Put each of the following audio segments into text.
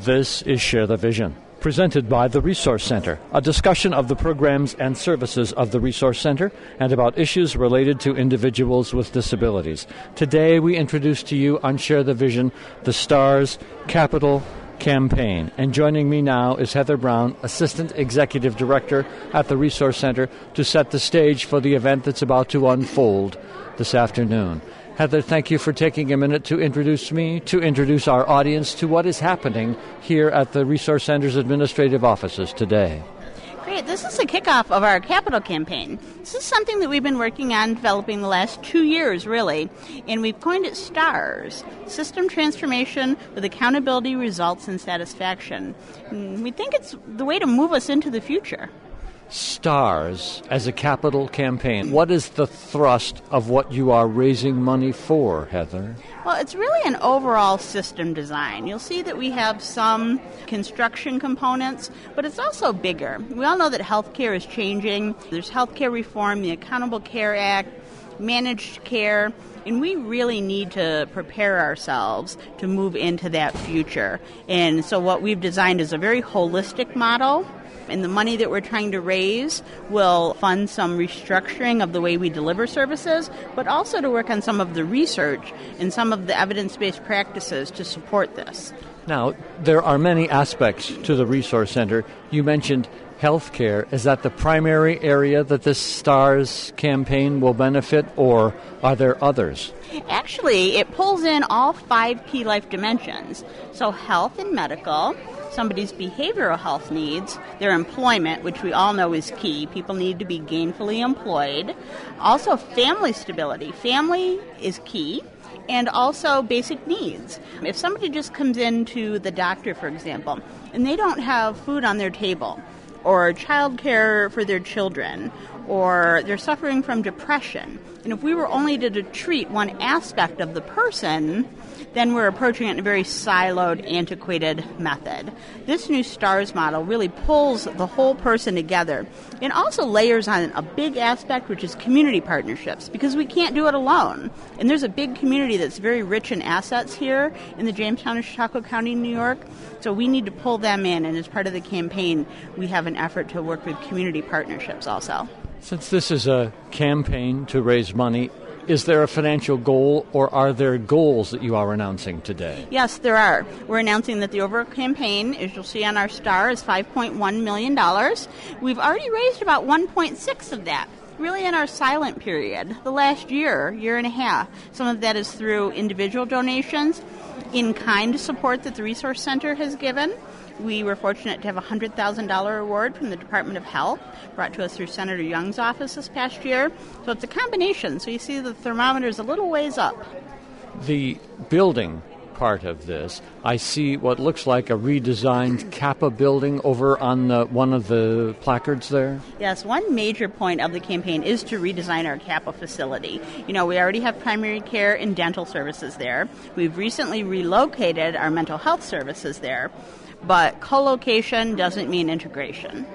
This is Share the Vision, presented by the Resource Center, a discussion of the programs and services of the Resource Center and about issues related to individuals with disabilities. Today we introduce to you on Share the Vision the STARS Capital Campaign. And joining me now is Heather Brown, Assistant Executive Director at the Resource Center, to set the stage for the event that's about to unfold this afternoon. Heather, thank you for taking a minute to introduce me, to introduce our audience to what is happening here at the Resource Center's administrative offices today. Great. This is the kickoff of our capital campaign. This is something that we've been working on developing the last 2 years, really, and we've coined it STARS, System Transformation with Accountability, Results, and Satisfaction. And we think it's the way to move us into the future. STARS as a capital campaign. What is the thrust of what you are raising money for, Heather? Well, it's really an overall system design. You'll see that we have some construction components, but it's also bigger. We all know that healthcare is changing. There's healthcare reform, the Accountable Care Act, managed care, and we really need to prepare ourselves to move into that future. And so what we've designed is a very holistic model. And the money that we're trying to raise will fund some restructuring of the way we deliver services, but also to work on some of the research and some of the evidence-based practices to support this. Now, there are many aspects to the Resource Center. You mentioned healthcare. Is that the primary area that this STARS campaign will benefit, or are there others? Actually, it pulls in all 5 key life dimensions. So health and medical, somebody's behavioral health needs, their employment, which we all know is key. People need to be gainfully employed. Also, family stability. Family is key. And also basic needs. If somebody just comes into the doctor, for example, and they don't have food on their table, or child care for their children, or they're suffering from depression, and if we were only to treat one aspect of the person, then we're approaching it in a very siloed, antiquated method. This new STARS model really pulls the whole person together and also layers on a big aspect, which is community partnerships, because we can't do it alone. And there's a big community that's very rich in assets here in the Jamestown and Chautauqua County, New York. So we need to pull them in, and as part of the campaign, we have an effort to work with community partnerships also. Since this is a campaign to raise money, is there a financial goal, or are there goals that you are announcing today? Yes, there are. We're announcing that the overall campaign, as you'll see on our STAR, is $5.1 million. We've already raised about 1.6 of that, really in our silent period, the last year and a half. Some of that is through individual donations, in-kind support that the Resource Center has given. We were fortunate to have a $100,000 award from the Department of Health, brought to us through Senator Young's office this past year. So it's a combination. So you see the thermometer is a little ways up. The building part of this, I see what looks like a redesigned Kappa building over on one of the placards there. Yes, one major point of the campaign is to redesign our Kappa facility. You know, we already have primary care and dental services there. We've recently relocated our mental health services there. But co-location doesn't mean integration.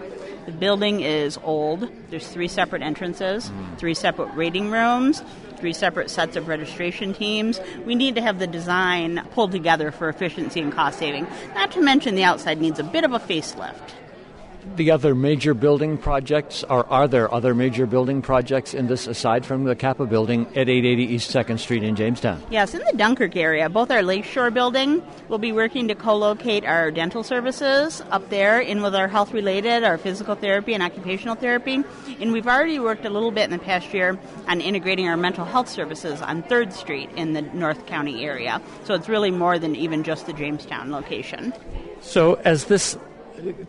The building is old. There's 3 separate entrances, 3 separate waiting rooms, 3 separate sets of registration teams. We need to have the design pulled together for efficiency and cost saving. Not to mention the outside needs a bit of a facelift. The other major building projects, are there other major building projects in this aside from the Kappa building at 880 East 2nd Street in Jamestown? Yes, in the Dunkirk area, both our Lakeshore building will be working to co-locate our dental services up there in with our health-related, our physical therapy and occupational therapy. And we've already worked a little bit in the past year on integrating our mental health services on 3rd Street in the North County area. So it's really more than even just the Jamestown location. So as this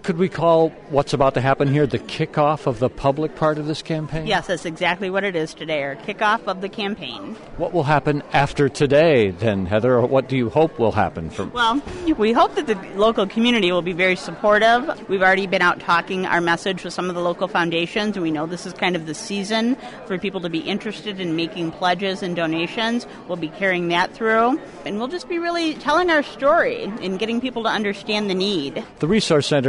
could we call what's about to happen here the kickoff of the public part of this campaign? Yes, that's exactly what it is today, our kickoff of the campaign. What will happen after today then, Heather, or what do you hope will happen? Well, we hope that the local community will be very supportive. We've already been out talking our message with some of the local foundations, and we know this is kind of the season for people to be interested in making pledges and donations. We'll be carrying that through, and we'll just be really telling our story and getting people to understand the need. The Resource Center,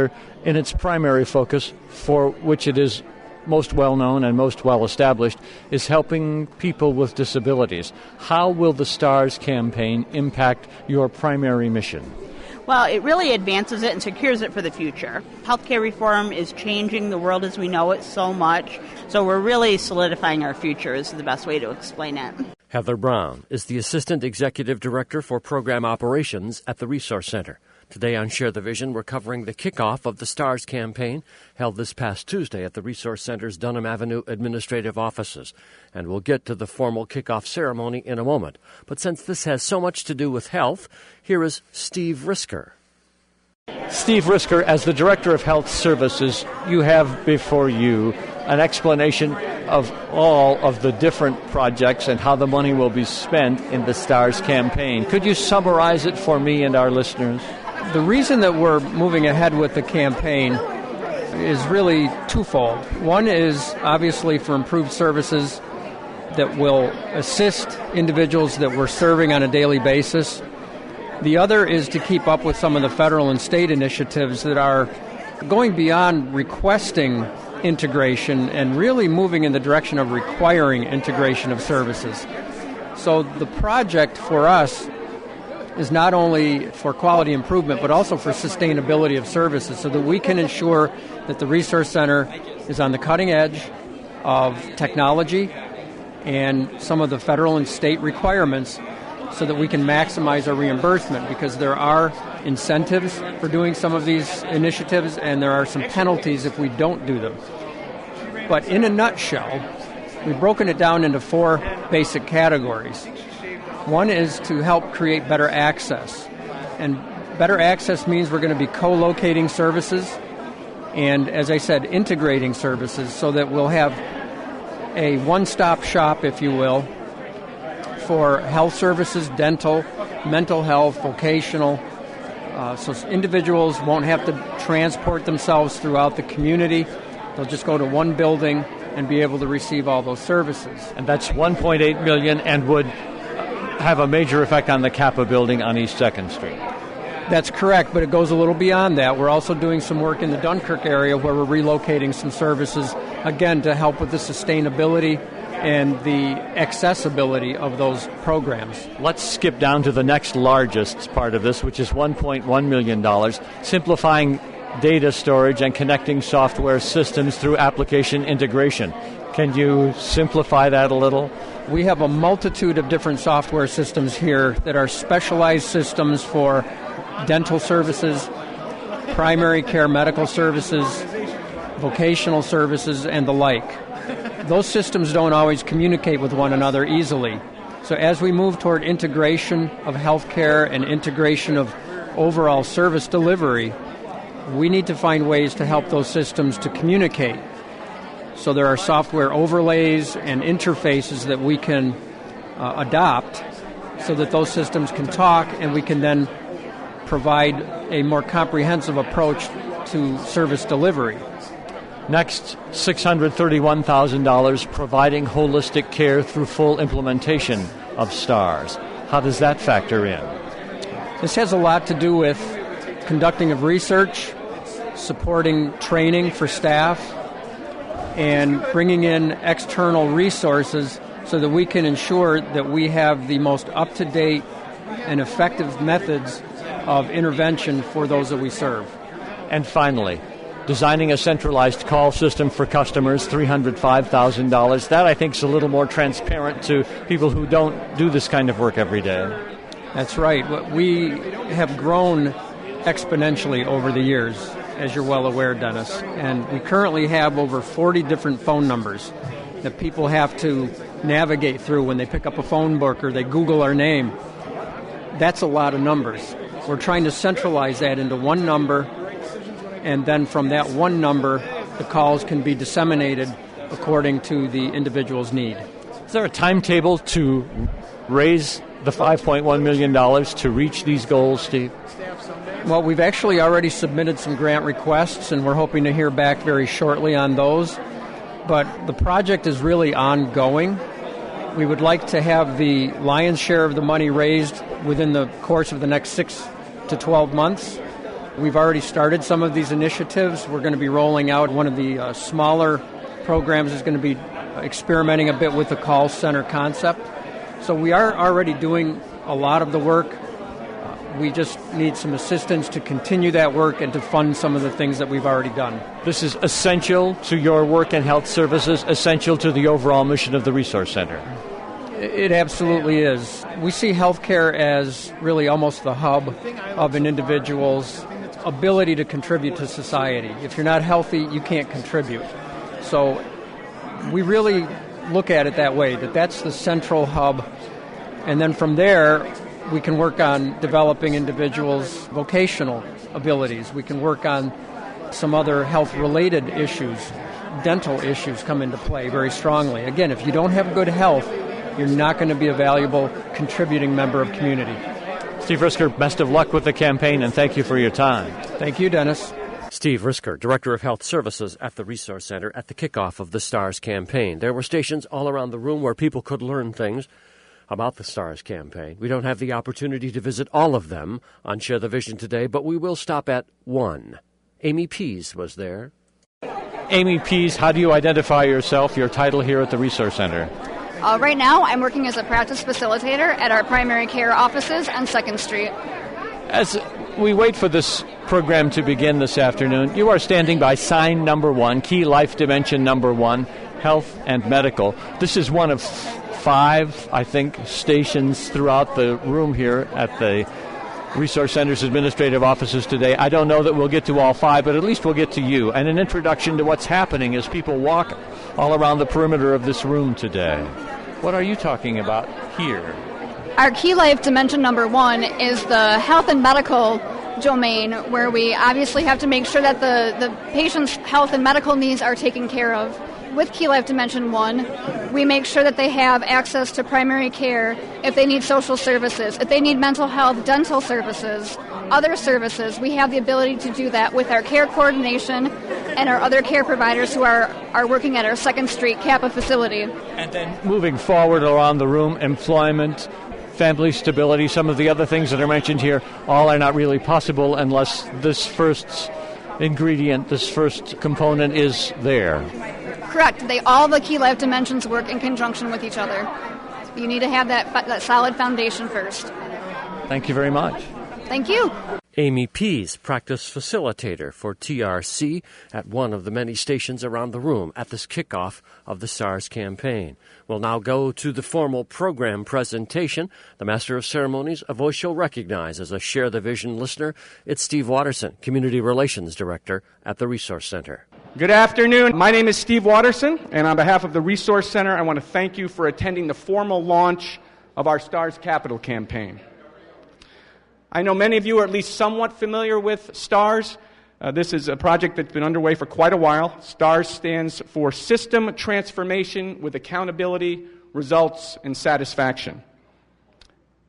in its primary focus, for which it is most well-known and most well-established, is helping people with disabilities. How will the STARS campaign impact your primary mission? Well, it really advances it and secures it for the future. Healthcare reform is changing the world as we know it so much, so we're really solidifying our future is the best way to explain it. Heather Brown is the Assistant Executive Director for Program Operations at the Resource Center. Today on Share the Vision, we're covering the kickoff of the STARS campaign held this past Tuesday at the Resource Center's Dunham Avenue administrative offices. And we'll get to the formal kickoff ceremony in a moment. But since this has so much to do with health, here is Steve Risker. Steve Risker, as the Director of Health Services, you have before you an explanation of all of the different projects and how the money will be spent in the STARS campaign. Could you summarize it for me and our listeners? The reason that we're moving ahead with the campaign is really twofold. One is obviously for improved services that will assist individuals that we're serving on a daily basis. The other is to keep up with some of the federal and state initiatives that are going beyond requesting integration and really moving in the direction of requiring integration of services. So the project for us is not only for quality improvement, but also for sustainability of services so that we can ensure that the Resource Center is on the cutting edge of technology and some of the federal and state requirements so that we can maximize our reimbursement, because there are incentives for doing some of these initiatives and there are some penalties if we don't do them. But in a nutshell, we've broken it down into 4 basic categories. One is to help create better access. And better access means we're going to be co-locating services and, as I said, integrating services so that we'll have a one-stop shop, if you will, for health services, dental, mental health, vocational. So individuals won't have to transport themselves throughout the community. They'll just go to one building and be able to receive all those services. And that's $1.8 million and would have a major effect on the Kappa building on East 2nd Street. That's correct, but it goes a little beyond that. We're also doing some work in the Dunkirk area where we're relocating some services, again, to help with the sustainability and the accessibility of those programs. Let's skip down to the next largest part of this, which is $1.1 million, simplifying data storage and connecting software systems through application integration. Can you simplify that a little? We have a multitude of different software systems here that are specialized systems for dental services, primary care medical services, vocational services, and the like. Those systems don't always communicate with one another easily. So as we move toward integration of healthcare and integration of overall service delivery, we need to find ways to help those systems to communicate. So there are software overlays and interfaces that we can adopt so that those systems can talk and we can then provide a more comprehensive approach to service delivery. Next, $631,000 providing holistic care through full implementation of STARS. How does that factor in? This has a lot to do with conducting of research, supporting training for staff, and bringing in external resources so that we can ensure that we have the most up-to-date and effective methods of intervention for those that we serve. And finally, designing a centralized call system for customers, $305,000. That, I think, is a little more transparent to people who don't do this kind of work every day. That's right. We have grown exponentially over the years, as you're well aware, Dennis. And we currently have over 40 different phone numbers that people have to navigate through when they pick up a phone book or they Google our name. That's a lot of numbers. We're trying to centralize that into one number, and then from that one number, the calls can be disseminated according to the individual's need. Is there a timetable to raise the $5.1 million to reach these goals, Steve? Well, we've actually already submitted some grant requests, and we're hoping to hear back very shortly on those. But the project is really ongoing. We would like to have the lion's share of the money raised within the course of the next 6 to 12 months. We've already started some of these initiatives. We're going to be rolling out one of the smaller programs is going to be experimenting a bit with the call center concept. So we are already doing a lot of the work. We just need some assistance to continue that work and to fund some of the things that we've already done. This is essential to your work in health services, essential to the overall mission of the Resource Center. It absolutely is. We see healthcare as really almost the hub of an individual's ability to contribute to society. If you're not healthy, you can't contribute. So we really look at it that way, that's the central hub. And then from there, we can work on developing individuals' vocational abilities. We can work on some other health-related issues. Dental issues come into play very strongly. Again, if you don't have good health, you're not going to be a valuable contributing member of community. Steve Risker, best of luck with the campaign, and thank you for your time. Thank you, Dennis. Steve Risker, Director of Health Services at the Resource Center at the kickoff of the STARS campaign. There were stations all around the room where people could learn things about the STARS campaign. We don't have the opportunity to visit all of them on Share the Vision today, but we will stop at one. Amy Pease was there. Amy Pease, how do you identify yourself, your title here at the Resource Center? Right now, I'm working as a practice facilitator at our primary care offices on 2nd Street. As we wait for this program to begin this afternoon, you are standing by sign number 1, key life dimension number 1, health and medical. This is one of 5, I think, stations throughout the room here at the Resource Center's administrative offices today. I don't know that we'll get to all 5, but at least we'll get to you, and an introduction to what's happening as people walk all around the perimeter of this room today. What are you talking about here? Our key life dimension number 1 is the health and medical domain, where we obviously have to make sure that the patient's health and medical needs are taken care of. With Key Life Dimension 1, we make sure that they have access to primary care if they need social services, if they need mental health, dental services, other services. We have the ability to do that with our care coordination and our other care providers who are working at our 2nd Street Kappa facility. And then moving forward around the room, employment, family stability, some of the other things that are mentioned here, all are not really possible unless this first ingredient, this first component is there. Correct. All the key life dimensions work in conjunction with each other. You need to have that solid foundation first. Thank you very much. Thank you. Amy Pease, practice facilitator for TRC at one of the many stations around the room at this kickoff of the STARS campaign. We'll now go to the formal program presentation. The Master of Ceremonies, a voice you'll recognize as a Share the Vision listener. It's Steve Watterson, Community Relations Director at the Resource Center. Good afternoon. My name is Steve Watterson, and on behalf of the Resource Center, I want to thank you for attending the formal launch of our STARS Capital campaign. I know many of you are at least somewhat familiar with STARS. This is a project that's been underway for quite a while. STARS stands for System Transformation with Accountability, Results, and Satisfaction.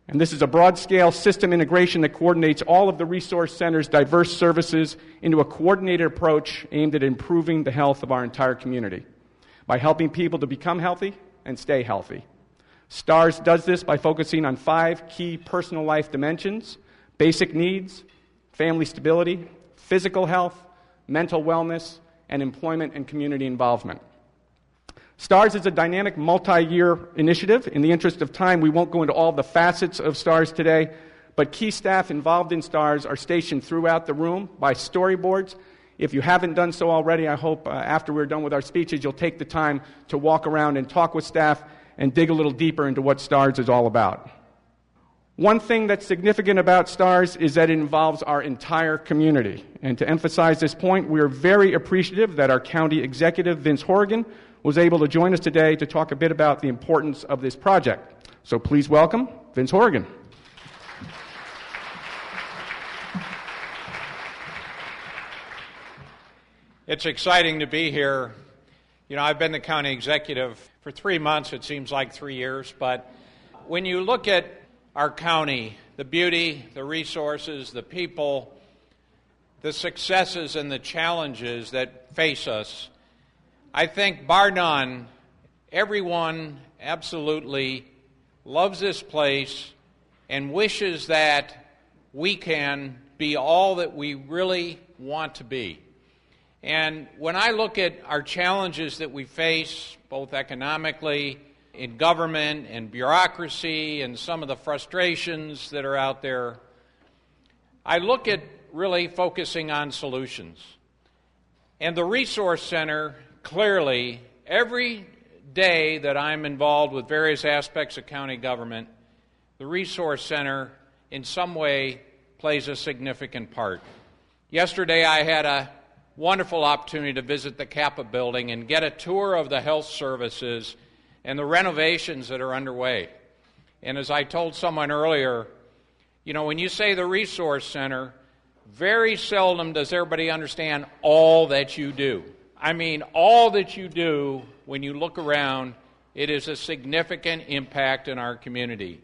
And this is a broad-scale system integration that coordinates all of the Resource Center's diverse services into a coordinated approach aimed at improving the health of our entire community by helping people to become healthy and stay healthy. STARS does this by focusing on 5 key personal life dimensions: basic needs, family stability, physical health, mental wellness, and employment and community involvement. STARS is a dynamic multi-year initiative. In the interest of time, we won't go into all the facets of STARS today, but key staff involved in STARS are stationed throughout the room by storyboards. If you haven't done so already, I hope after we're done with our speeches, you'll take the time to walk around and talk with staff and dig a little deeper into what STARS is all about. One thing that's significant about STARS is that it involves our entire community. And to emphasize this point, we are very appreciative that our county executive, Vince Horrigan, was able to join us today to talk a bit about the importance of this project. So please welcome Vince Horrigan. It's exciting to be here. You know, I've been the county executive for 3 months. It seems like 3 years. But when you look at our county, the beauty, the resources, the people, the successes and the challenges that face us, I think, bar none, everyone absolutely loves this place and wishes that we can be all that we really want to be. And when I look at our challenges that we face, both economically, in government and bureaucracy, and some of the frustrations that are out there, I look at really focusing on solutions. And the Resource Center, clearly, every day that I'm involved with various aspects of county government, the Resource Center in some way plays a significant part. Yesterday I had a wonderful opportunity to visit the Kappa building and get a tour of the health services and the renovations that are underway. And as I told someone earlier, when you say the Resource Center, very seldom does everybody understand all that you do. I mean, all that you do, when you look around, it is a significant impact in our community.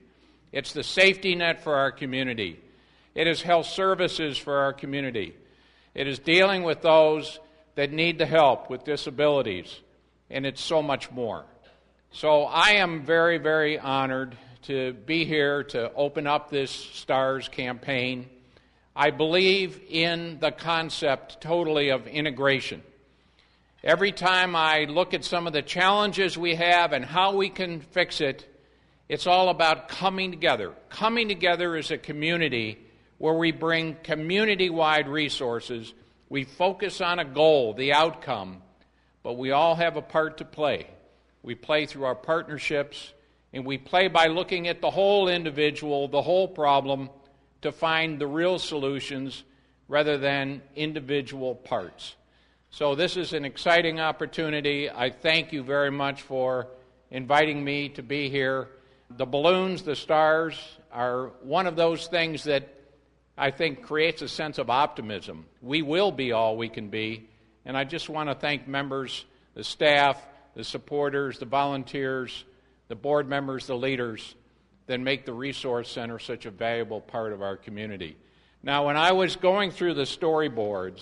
It's the safety net for our community. It is health services for our community. It is dealing with those that need the help with disabilities, and it's so much more. So I am very, very honored to be here to open up this STARS campaign. I believe in the concept totally of integration. Every time I look at some of the challenges we have and how we can fix it, it's all about coming together. Coming together as a community where we bring community-wide resources. We focus on a goal, the outcome, but we all have a part to play. We play through our partnerships, and we play by looking at the whole individual, the whole problem, to find the real solutions rather than individual parts. So this is an exciting opportunity. I thank you very much for inviting me to be here. The balloons, the stars, are one of those things that I think creates a sense of optimism. We will be all we can be, and I just want to thank members, the staff, the supporters, the volunteers, the board members, the leaders that make the Resource Center such a valuable part of our community. Now, when I was going through the storyboards,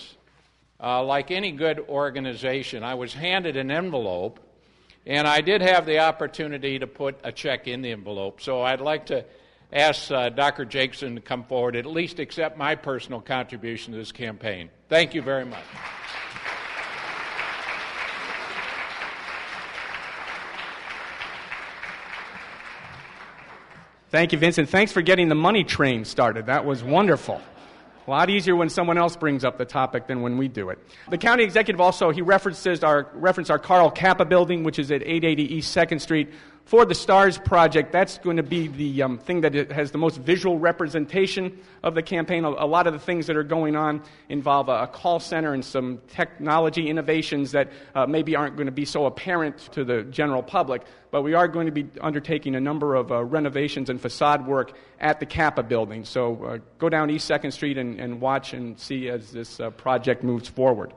like any good organization, I was handed an envelope, and I did have the opportunity to put a check in the envelope. So I'd like to ask Dr. Jacobson to come forward, at least accept my personal contribution to this campaign. Thank you very much. Thank you, Vincent. Thanks for getting the money train started. That was wonderful. A lot easier when someone else brings up the topic than when we do it. The county executive also, he referenced our Carl Kappa building, which is at 880 East 2nd Street. For the STARS project, that's going to be the thing that has the most visual representation of the campaign. A lot of the things that are going on involve a call center and some technology innovations that maybe aren't going to be so apparent to the general public. But we are going to be undertaking a number of renovations and facade work at the Kappa building. So go down East 2nd Street and watch and see as this project moves forward.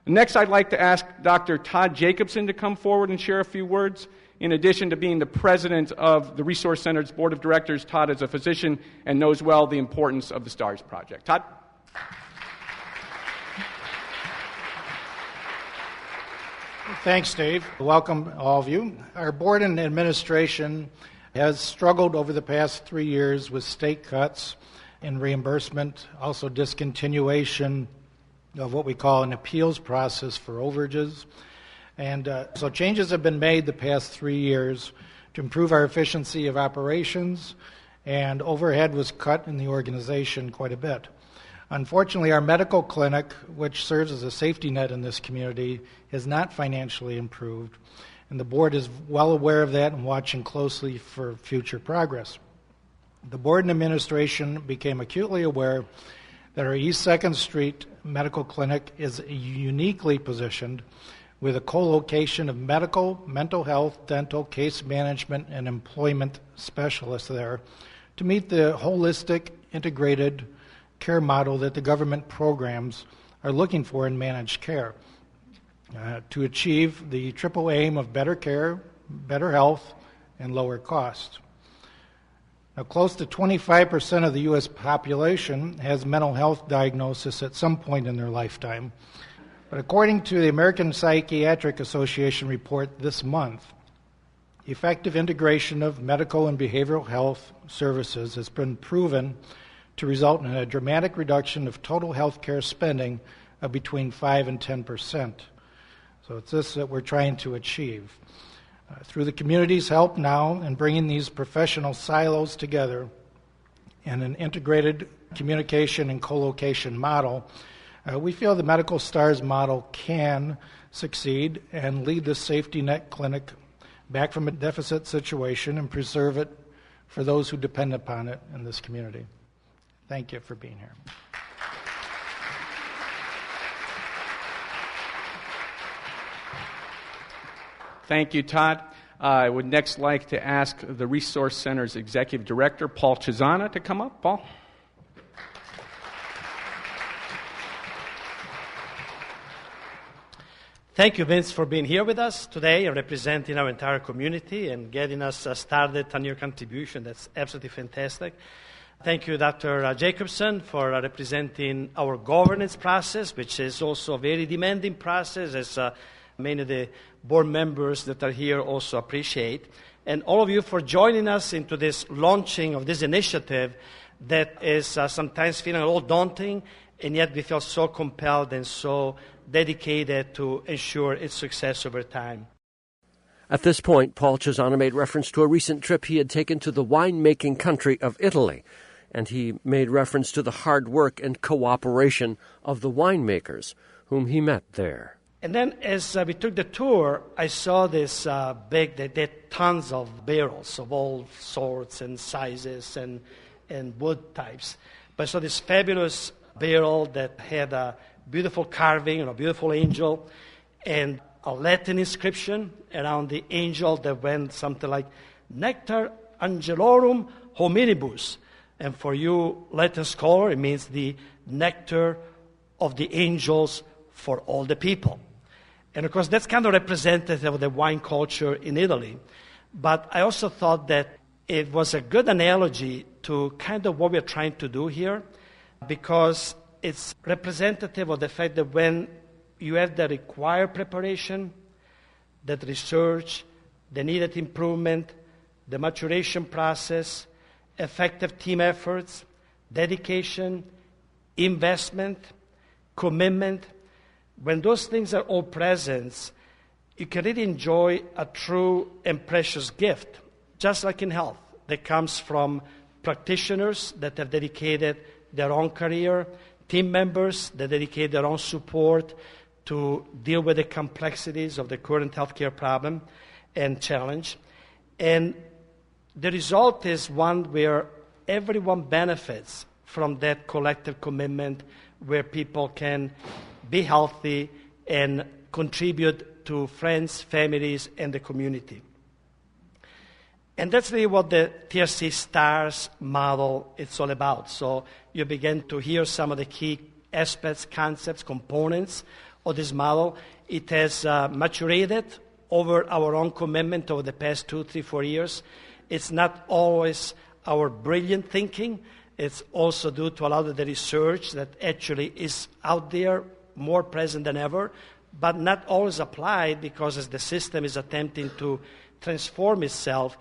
Next, I'd like to ask Dr. Todd Jacobson to come forward and share a few words. In addition to being the president of the Resource Center's board of directors, Todd is a physician and knows well the importance of the STARS project. Todd? Thanks, Dave. Welcome, all of you. Our board and administration has struggled over the past 3 years with state cuts in reimbursement, also discontinuation of what we call an appeals process for overages. And so changes have been made the past 3 years to improve our efficiency of operations, and overhead was cut in the organization quite a bit. Unfortunately, our medical clinic, which serves as a safety net in this community, has not financially improved, and the board is well aware of that and watching closely for future progress. The board and administration became acutely aware that our East 2nd Street medical clinic is uniquely positioned with a co-location of medical, mental health, dental, case management, and employment specialists there to meet the holistic, integrated care model that the government programs are looking for in managed care to achieve the triple aim of better care, better health, and lower costs. Now, close to 25% of the U.S. population has mental health diagnosis at some point in their lifetime. But according to the American Psychiatric Association report this month, effective integration of medical and behavioral health services has been proven to result in a dramatic reduction of total health care spending of between 5 and 10%. So it's this that we're trying to achieve. Through the community's help now in bringing these professional silos together, and an integrated communication and co-location model, we feel the Medical STARS model can succeed and lead the safety net clinic back from a deficit situation and preserve it for those who depend upon it in this community. Thank you for being here. Thank you, Todd. I would next like to ask the Resource Center's Executive Director, Paul Chisana, to come up. Paul. Thank you, Vince, for being here with us today and representing our entire community and getting us started on your contribution. That's absolutely fantastic. Thank you, Dr. Jacobson, for representing our governance process, which is also a very demanding process, as many of the board members that are here also appreciate. And all of you for joining us into this launching of this initiative that is sometimes feeling a little daunting, and yet we feel so compelled and so dedicated to ensure its success over time. At this point, Paul Chisana made reference to a recent trip he had taken to the wine-making country of Italy, and he made reference to the hard work and cooperation of the winemakers whom he met there. And then as we took the tour, I saw this they had tons of barrels of all sorts and sizes and wood types. But I saw this fabulous barrel that had a beautiful carving and a beautiful angel and a Latin inscription around the angel that went something like Nectar Angelorum Hominibus. And for you Latin scholar, it means the nectar of the angels for all the people. And of course, that's kind of representative of the wine culture in Italy. But I also thought that it was a good analogy to kind of what we're trying to do here, because it's representative of the fact that when you have the required preparation, that research, the needed improvement, the maturation process, effective team efforts, dedication, investment, commitment, when those things are all present, you can really enjoy a true and precious gift, just like in health, that comes from practitioners that have dedicated their own career, team members that dedicate their own support to deal with the complexities of the current healthcare problem and challenge. And the result is one where everyone benefits from that collective commitment, where people can be healthy and contribute to friends, families, and the community. And that's really what the TRC STARS model is all about. So you begin to hear some of the key aspects, concepts, components of this model. It has maturated over our own commitment over the past 2, 3, 4 years. It's not always our brilliant thinking. It's also due to a lot of the research that actually is out there, more present than ever, but not always applied, because as the system is attempting to transform itself,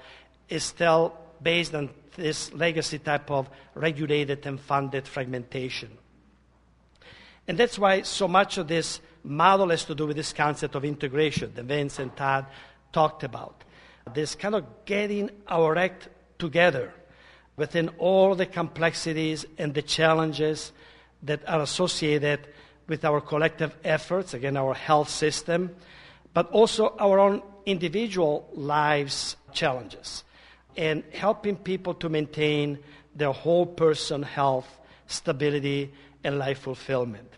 is still based on this legacy type of regulated and funded fragmentation. And that's why so much of this model has to do with this concept of integration that Vince and Todd talked about. This kind of getting our act together within all the complexities and the challenges that are associated with our collective efforts, again, our health system, but also our own individual lives challenges, and helping people to maintain their whole person health, stability, and life fulfillment.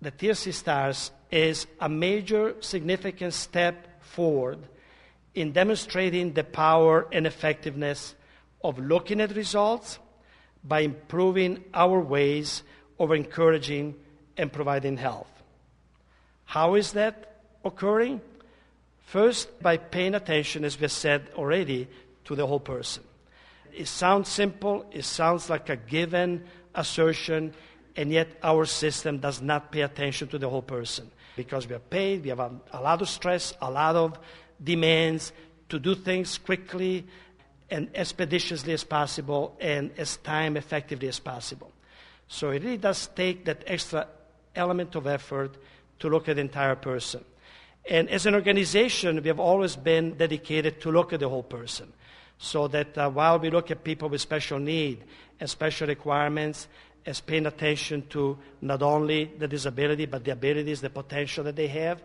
The TRC STARS is a major significant step forward in demonstrating the power and effectiveness of looking at results by improving our ways of encouraging and providing health. How is that occurring? First, by paying attention, as we said already, to the whole person. It sounds simple, it sounds like a given assertion, and yet our system does not pay attention to the whole person, because we are paid, we have a lot of stress, a lot of demands to do things quickly and expeditiously as possible and as time effectively as possible. So it really does take that extra element of effort to look at the entire person. And as an organization, we have always been dedicated to look at the whole person. so that while we look at people with special need and special requirements, as paying attention to not only the disability, but the abilities, the potential that they have,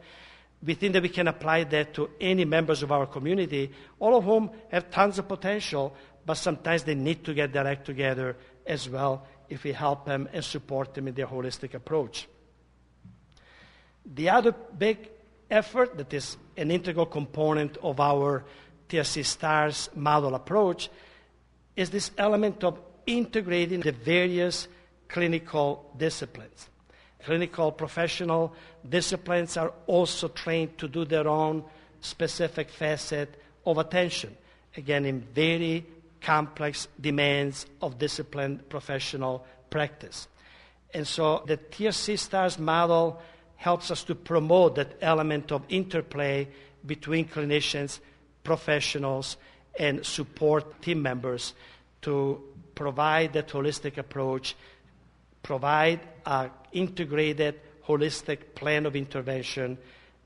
we think that we can apply that to any members of our community, all of whom have tons of potential, but sometimes they need to get their act together as well if we help them and support them in their holistic approach. The other big effort that is an integral component of our TRC STARS model approach is this element of integrating the various clinical disciplines. Clinical professional disciplines are also trained to do their own specific facet of attention, again, in very complex demands of disciplined professional practice. And so the TRC STARS model helps us to promote that element of interplay between clinicians, professionals, and support team members to provide that holistic approach, provide an integrated, holistic plan of intervention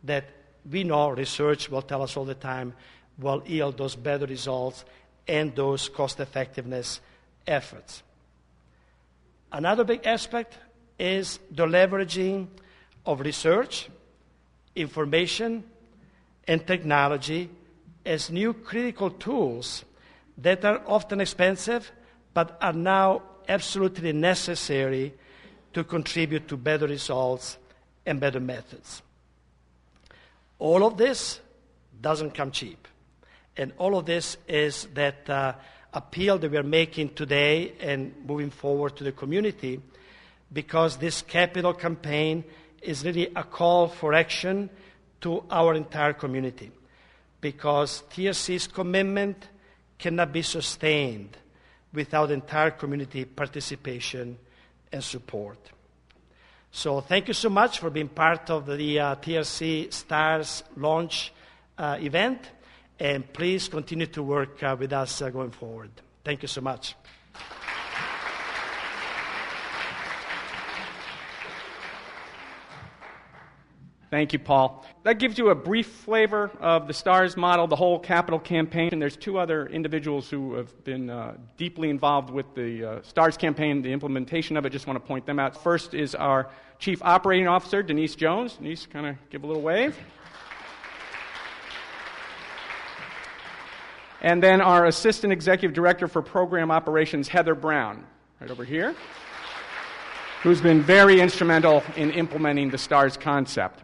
that we know research will tell us all the time will yield those better results and those cost-effectiveness efforts. Another big aspect is the leveraging of research, information, and technology as new critical tools that are often expensive but are now absolutely necessary to contribute to better results and better methods. All of this doesn't come cheap. And all of this is that appeal that we're making today and moving forward to the community, because this capital campaign is really a call for action to our entire community, because TRC's commitment cannot be sustained without entire community participation and support. So thank you so much for being part of the TRC STARS launch event, and please continue to work with us going forward. Thank you so much. Thank you, Paul. That gives you a brief flavor of the STARS model, the whole capital campaign. And there's two other individuals who have been deeply involved with the STARS campaign, the implementation of it. Just want to point them out. First is our Chief Operating Officer, Denise Jones. Denise, kind of give a little wave. And then our Assistant Executive Director for Program Operations, Heather Brown, right over here, who's been very instrumental in implementing the STARS concept.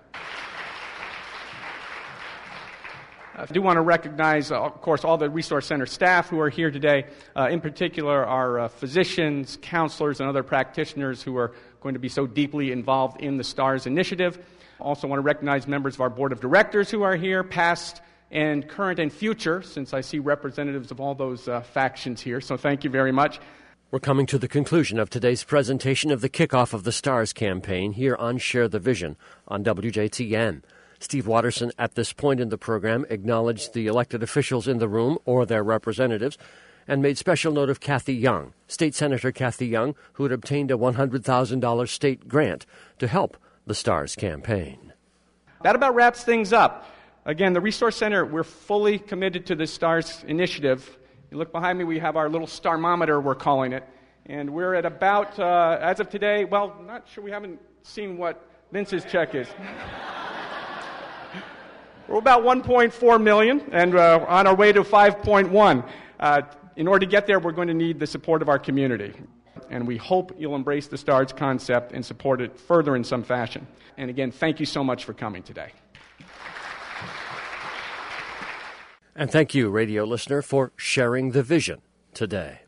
I do want to recognize, of course, all the Resource Center staff who are here today, in particular our physicians, counselors, and other practitioners who are going to be so deeply involved in the STARS initiative. Also want to recognize members of our Board of Directors who are here, past and current and future, since I see representatives of all those factions here, so thank you very much. We're coming to the conclusion of today's presentation of the kickoff of the STARS campaign here on Share the Vision on WJTN. Steve Watterson, at this point in the program, acknowledged the elected officials in the room or their representatives and made special note of Kathy Young, State Senator Kathy Young, who had obtained a $100,000 state grant to help the STARS campaign. That about wraps things up. Again, the Resource Center, we're fully committed to the STARS initiative. You look behind me, we have our little STARmometer, we're calling it. And we're at about, as of today, well, not sure, we haven't seen what Vince's check is. We're about 1.4 million, and on our way to 5.1. In order to get there, we're going to need the support of our community. And we hope you'll embrace the STARS concept and support it further in some fashion. And again, thank you so much for coming today. And thank you, radio listener, for sharing the vision today.